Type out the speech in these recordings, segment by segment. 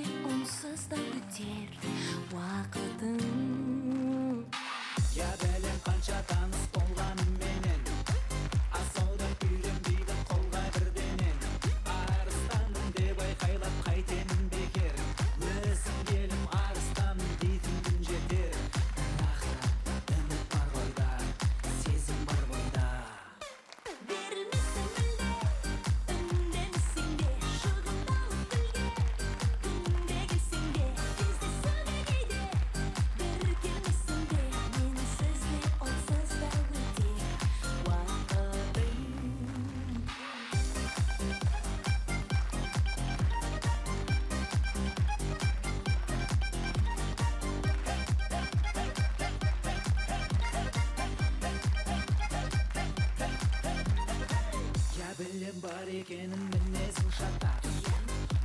de onsuz da öter vaqtım. Ya belem qancha tanış bolganim menen, asалда үйрөнбейді қолға бірденен. Арыстанмын деп айқайлап қайтемін бекер, өзің келім арыстанмын дейтін күн жетер. Бірақ та үміт бар бойда, сезім бар бойда. Бермесін білде, үндемесін де, шығындалып білге, күнде келсең де, кездесуге кейде. Бір келмесін де, менсіз де онсыз да өтер уақытым. Я білем бар екенін мінезің шатақ,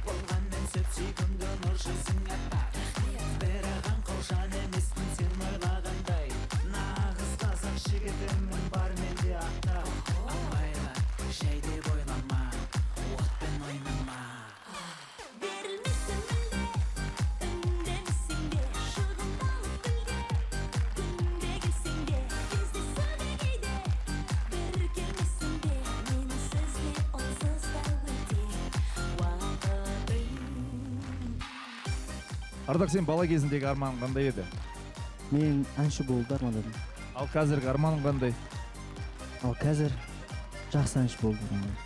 болғанмен сөп сүйкімді нұршысың аттақ. Біраған қошан емеспін сен ойлағандай, нағыз қазақ жігітімін бар менде ақтақ. Абайла, жай деп ойлама, отпен ойнама. Бермесін білде, үндемесін де, шығындалып білге, күнде келсең де, кездесуге кейде. Бір келмесін де, менсіз де онсыз да өтер уақытым. Ардақ, сен бала кезіндегі арманың қандай еді? Мен әнші болуды армандадым. Ал қазіргі арманың қандай? Ал қазір жақсы әнші болуды армандадым.